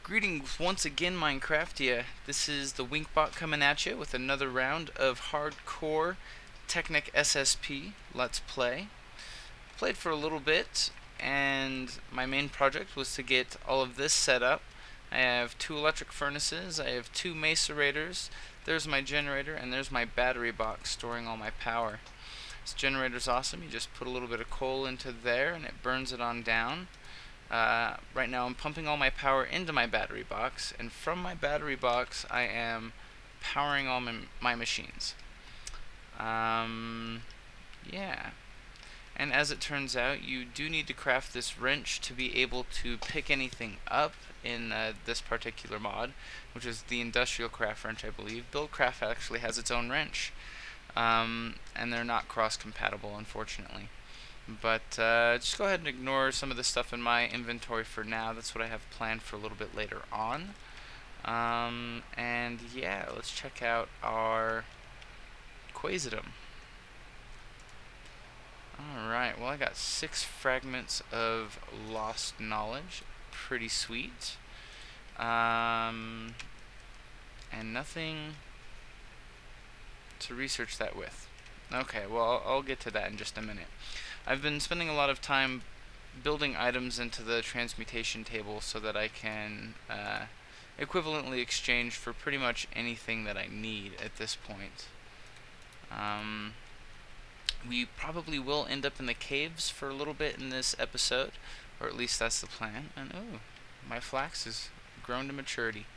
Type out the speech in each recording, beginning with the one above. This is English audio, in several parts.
Greetings once again, Minecraftia. This is the Winkbot coming at you with another round of hardcore Technic SSP Let's Play. Played for a little bit, and my main project was to get all of this set up. I have 2 electric furnaces, I have 2 macerators, there's my generator, and there's my battery box storing all my power. This generator's awesome. You just put a little bit of coal into there and it burns it on down. Right now I'm pumping all my power into my battery box, and from my battery box I am powering all my machines. Yeah. And as it turns out, you do need to craft this wrench to be able to pick anything up in this particular mod, which is the industrial craft wrench, I believe. Buildcraft actually has its own wrench, and they're not cross-compatible, unfortunately. But just go ahead and ignore some of the stuff in my inventory for now. That's what I have planned for a little bit later on. And yeah, let's check out our Quasidum. Alright, well I got 6 fragments of lost knowledge. Pretty sweet. And nothing to research that with. Okay, well I'll get to that in just a minute. I've been spending a lot of time building items into the transmutation table so that I can equivalently exchange for pretty much anything that I need at this point. We probably will end up in the caves for a little bit in this episode, or at least that's the plan. And oh, my flax has grown to maturity,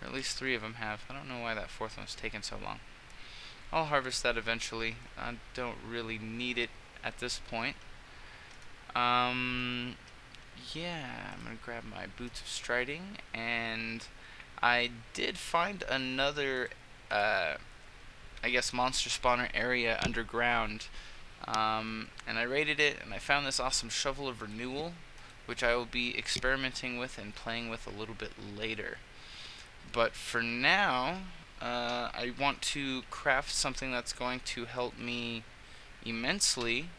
or at least 3 of them have. I don't know why that 4th one's taken so long. I'll harvest that eventually. I don't really need it at this point. Yeah, I'm gonna grab my boots of striding, and I did find another, I guess, monster spawner area underground, and I raided it, and I found this awesome shovel of renewal, which I will be experimenting with and playing with a little bit later. But for now, I want to craft something that's going to help me immensely,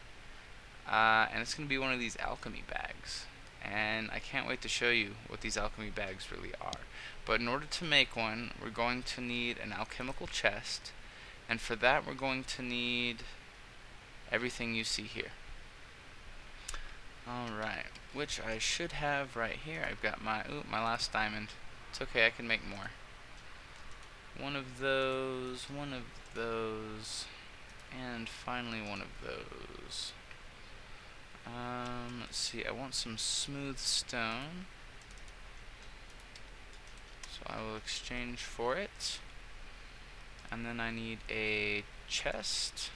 and it's going to be one of these alchemy bags. And I can't wait to show you what these alchemy bags really are. But in order to make one, we're going to need an alchemical chest, and for that we're going to need everything you see here. Alright, which I should have right here. I've got my last diamond. It's okay, I can make more. One of those, and finally one of those. Let's see, I want some smooth stone, so I will exchange for it. And then I need a chest,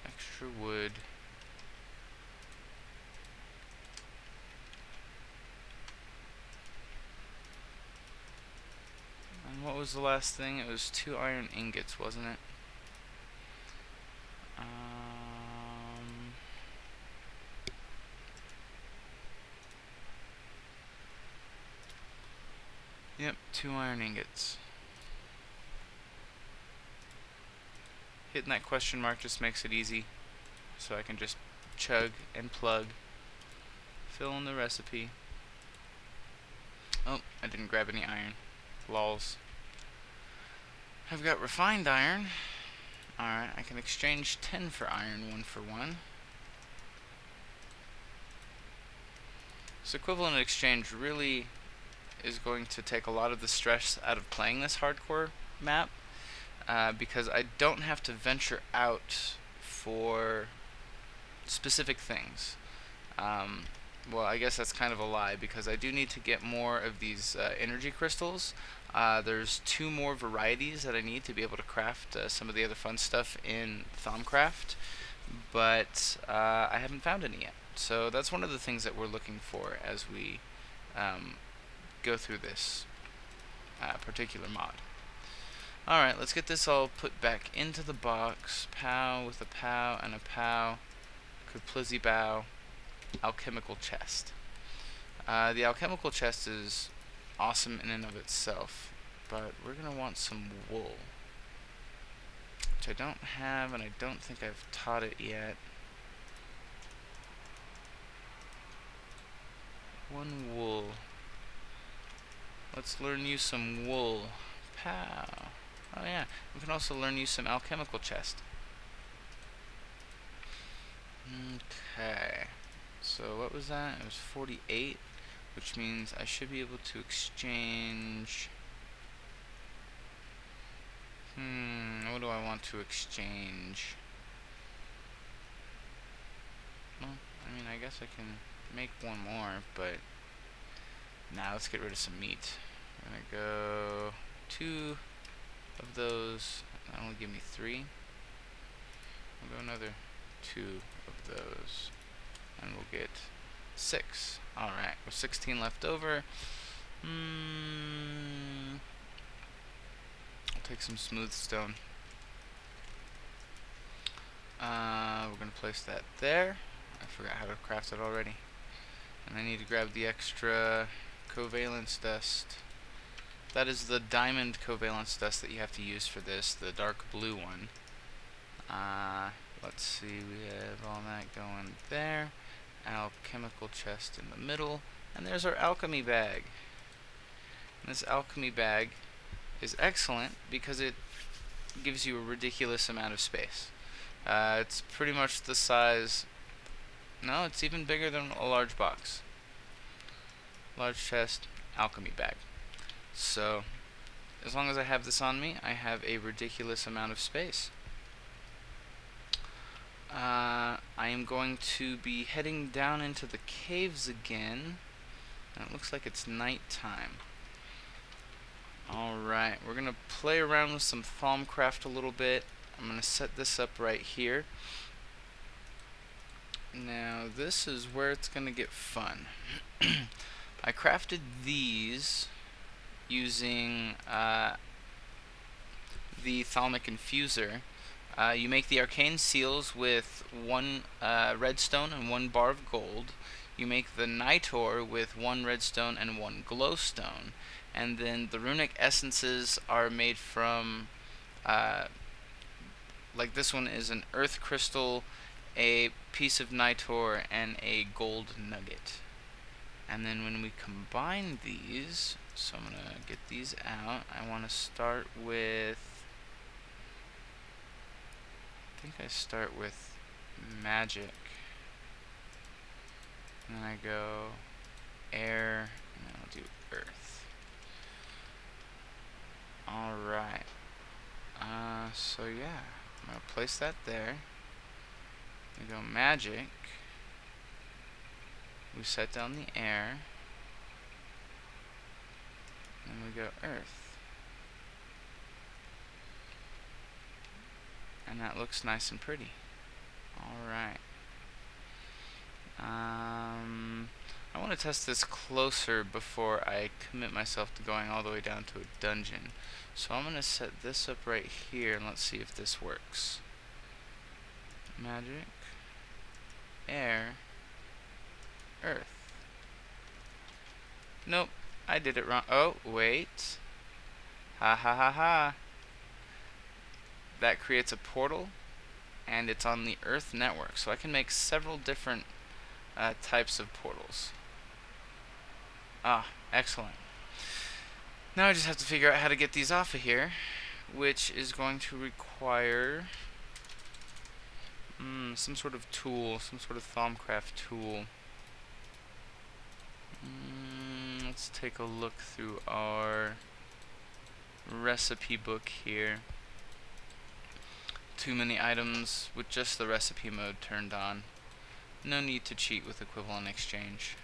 extra wood, and what was the last thing? It was 2 iron ingots, wasn't it? Yep, 2 iron ingots. Hitting that question mark just makes it easy, so I can just chug and plug, fill in the recipe. Oh, I didn't grab any iron. Lols. I've got refined iron. Alright, I can exchange 10 for iron 1 for 1. This equivalent exchange really is going to take a lot of the stress out of playing this hardcore map, because I don't have to venture out for specific things. Well, I guess that's kind of a lie, because I do need to get more of these energy crystals. There's 2 more varieties that I need to be able to craft some of the other fun stuff in Thaumcraft, but I haven't found any yet. So that's one of the things that we're looking for as we go through this particular mod. Alright, let's get this all put back into the box. Pow with a pow and a pow. Kaplizzy bow. Alchemical chest. The alchemical chest is awesome in and of itself, but we're going to want some wool, which I don't have, and I don't think I've taught it yet. One wool. Let's learn you some wool. Pow. Oh yeah, we can also learn you some alchemical chest. Okay. So what was that? It was 48, which means I should be able to exchange... what do I want to exchange? Well, I mean, I guess I can make one more, but now let's get rid of some meat. I'm gonna go 2 of those. That only give me 3. We'll go another 2 of those, and we'll get 6. Alright, with 16 left over. I'll take some smooth stone. We're gonna place that there. I forgot how to craft it already. And I need to grab the extra covalence dust. That is the diamond covalence dust that you have to use for this, the dark blue one. Let's see, we have all that going there. Alchemical chest in the middle. And there's our alchemy bag. And this alchemy bag is excellent because it gives you a ridiculous amount of space. It's pretty much the size... No, it's even bigger than a large box. Large chest, alchemy bag. So, as long as I have this on me, I have a ridiculous amount of space. I am going to be heading down into the caves again. And it looks like it's night time. Alright, we're going to play around with some Thaumcraft a little bit. I'm going to set this up right here. Now, this is where it's going to get fun. I crafted these using the Thalmic Infuser. You make the arcane seals with 1 redstone and 1 bar of gold. You make the night ore with 1 redstone and 1 glowstone. And then the runic essences are made from, like this one is an earth crystal, a piece of night ore, and a gold nugget. And then when we combine these, so I'm going to get these out. I want to start with, I think I start with magic. And then I go air, and then I'll do earth. Alright. So yeah, I'm going to place that there. We go magic. We set down the air. And we go earth. And that looks nice and pretty. Alright. I want to test this closer before I commit myself to going all the way down to a dungeon. So I'm going to set this up right here and let's see if this works. Magic. Air. Earth. Nope, I did it wrong. Oh, wait. Ha ha ha ha. That creates a portal, and it's on the Earth network. So I can make several different types of portals. Ah, excellent. Now I just have to figure out how to get these off of here, which is going to require some sort of tool, some sort of Thaumcraft tool. Let's take a look through our recipe book here. Too many items with just the recipe mode turned on. No need to cheat with equivalent exchange.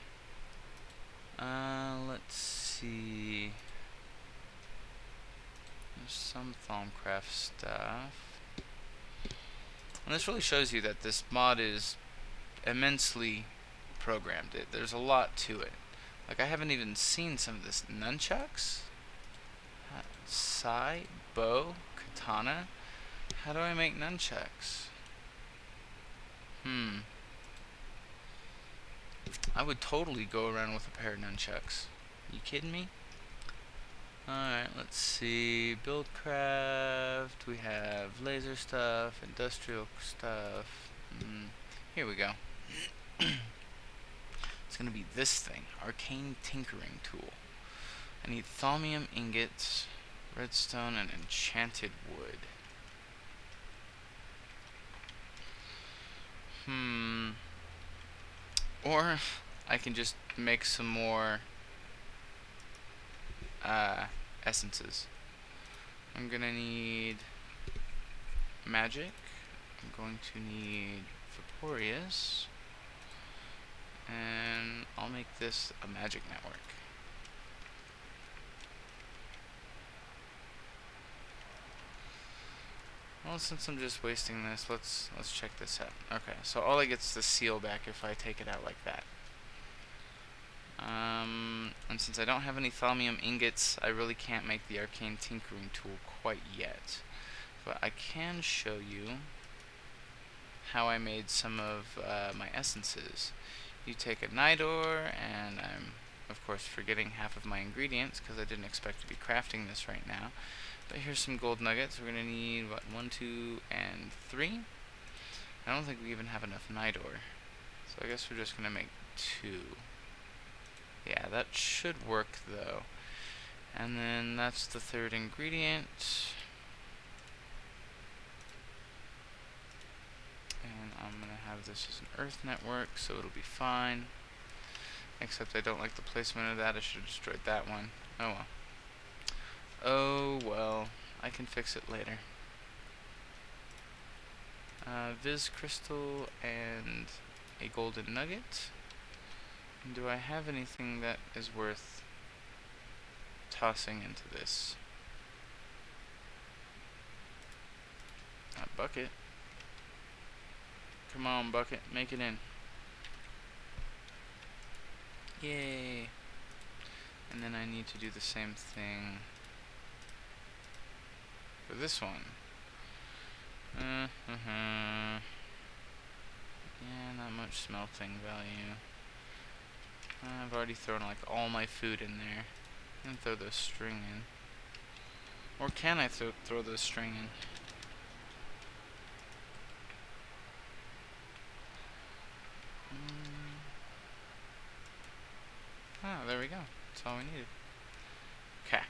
Let's see. There's some Thaumcraft stuff. And this really shows you that this mod is immensely programmed. There's a lot to it. Like, I haven't even seen some of this. Nunchucks? Sai? Bow? Katana? How do I make nunchucks? I would totally go around with a pair of nunchucks. You kidding me? Alright, let's see. Buildcraft. We have laser stuff, industrial stuff. Here we go. It's going to be this thing, Arcane Tinkering Tool. I need thaumium ingots, redstone, and enchanted wood. Or I can just make some more essences. I'm gonna need magic. I'm going to need Vaporeous. And I'll make this a magic network. Well, since I'm just wasting this, let's check this out. Okay, so all I get is the seal back if I take it out like that. And since I don't have any thaumium ingots, I really can't make the arcane tinkering tool quite yet. But I can show you how I made some of my essences. You take a night ore, and I'm of course forgetting half of my ingredients because I didn't expect to be crafting this right now. But here's some gold nuggets. We're gonna need what, 1, 2, and 3. I don't think we even have enough night ore, so I guess we're just gonna make 2. Yeah, that should work though. And then that's the third ingredient. And I'm gonna have this as an earth network, so it'll be fine. Except I don't like the placement of that. I should have destroyed that one. Oh well. Oh well. I can fix it later. Viz crystal and a golden nugget. And do I have anything that is worth tossing into this? A bucket. Come on, bucket, make it in. Yay. And then I need to do the same thing for this one. Yeah, not much smelting value. I've already thrown like all my food in there. I can throw the string in. Or can I throw the string in? Oh, there we go. That's all we needed. Okay.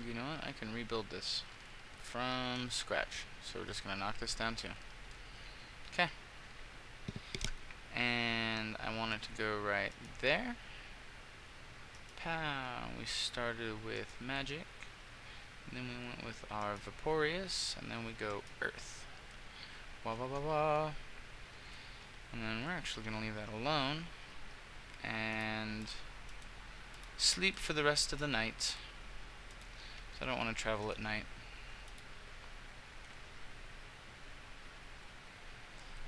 You know what? I can rebuild this from scratch. So we're just gonna knock this down too. Okay. And I want it to go right there. Pow! We started with magic. And then we went with our Vaporeous. And then we go earth. Wah wah wah wah. And then we're actually gonna leave that alone. And sleep for the rest of the night. So I don't want to travel at night.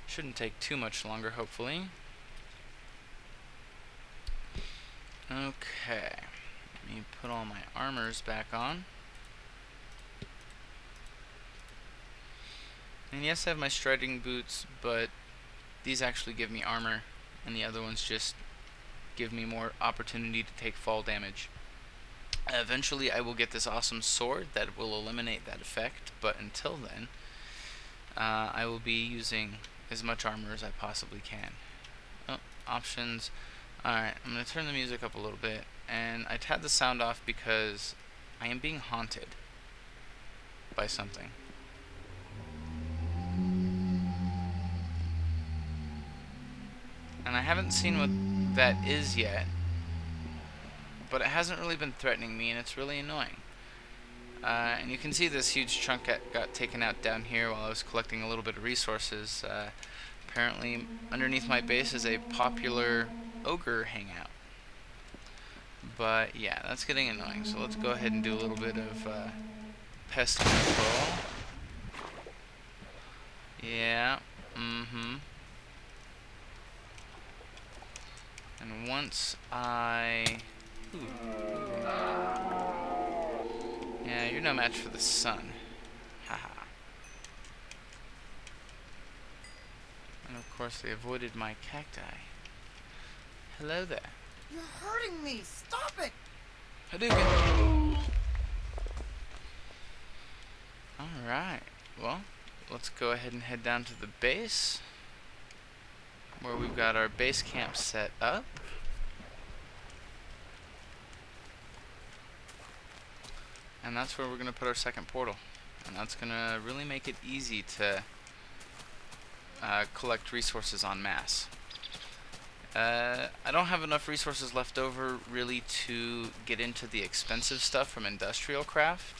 Shouldn't take too much longer, hopefully. Okay. Let me put all my armors back on. And yes, I have my striding boots, but these actually give me armor, and the other ones just give me more opportunity to take fall damage. Eventually I will get this awesome sword that will eliminate that effect, but until then, I will be using as much armor as I possibly can. Oh, options. Alright, I'm going to turn the music up a little bit, and I had the sound off because I am being haunted by something. And I haven't seen what that is yet, but it hasn't really been threatening me, and it's really annoying. And you can see this huge chunk got taken out down here while I was collecting a little bit of resources. Apparently, underneath my base is a popular ogre hangout. But yeah, that's getting annoying, so let's go ahead and do a little bit of pest control. Yeah, And once I... Yeah, you're no match for the sun. Haha. And of course they avoided my cacti. Hello there. You're hurting me! Stop it! Hadouken! Alright, well, let's go ahead and head down to the base, where we've got our base camp set up. And that's where we're going to put our second portal. And that's going to really make it easy to collect resources en masse. I don't have enough resources left over really to get into the expensive stuff from industrial craft.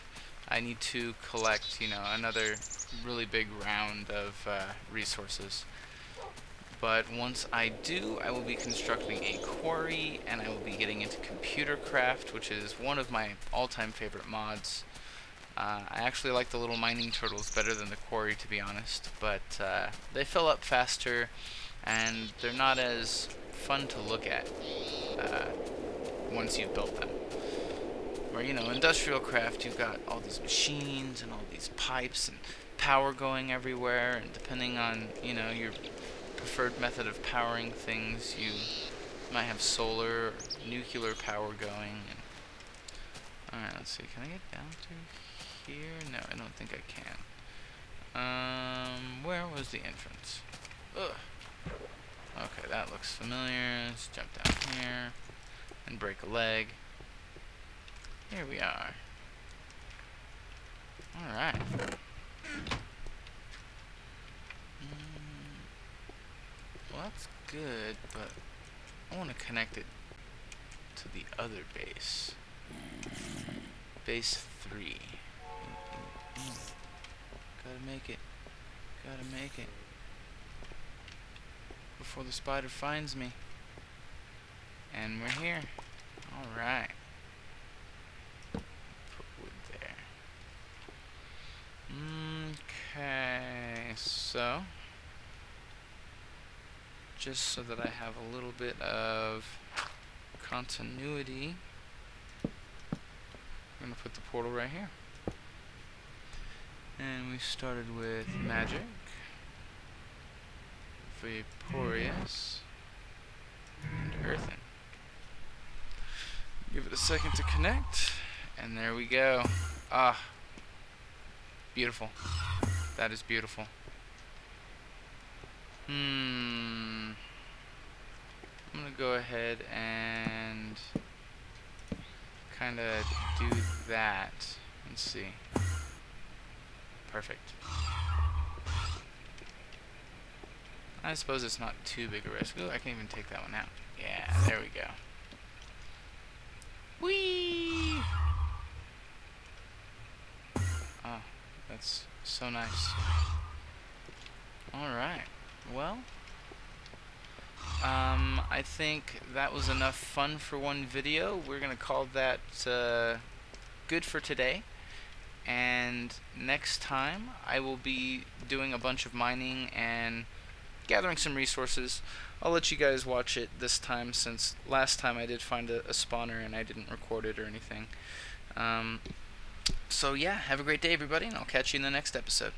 I need to collect, another really big round of resources. But once I do, I will be constructing a quarry, and I will be getting into computer craft, which is one of my all-time favorite mods. I actually like the little mining turtles better than the quarry, to be honest, but they fill up faster, and they're not as fun to look at once you've built them. Where, industrial craft, you've got all these machines and all these pipes and power going everywhere, and depending on, your preferred method of powering things, you might have solar or nuclear power going. Alright, let's see, can I get down to here? No, I don't think I can. Where was the entrance? Ugh. Okay, that looks familiar. Let's jump down here and break a leg. Here we are. Alright. Well, that's good, but I want to connect it to the other base. Base 3. Gotta make it. Gotta make it. Before the spider finds me. And we're here. Alright. Put wood there. Okay, so just so that I have a little bit of continuity, I'm going to put the portal right here. And we started with magic, vaporous, and earthen. Give it a second to connect, and there we go. Ah, beautiful. That is beautiful. I'm gonna go ahead and kind of do that and see. Perfect. I suppose it's not too big a risk. Ooh, I can even take that one out. Yeah, there we go. Whee! Oh, that's so nice. Alright, well, I think that was enough fun for one video. We're gonna call that good for today. And next time I will be doing a bunch of mining and gathering some resources. I'll let you guys watch it this time, since last time I did find a spawner and I didn't record it or anything. So yeah, have a great day everybody, and I'll catch you in the next episode.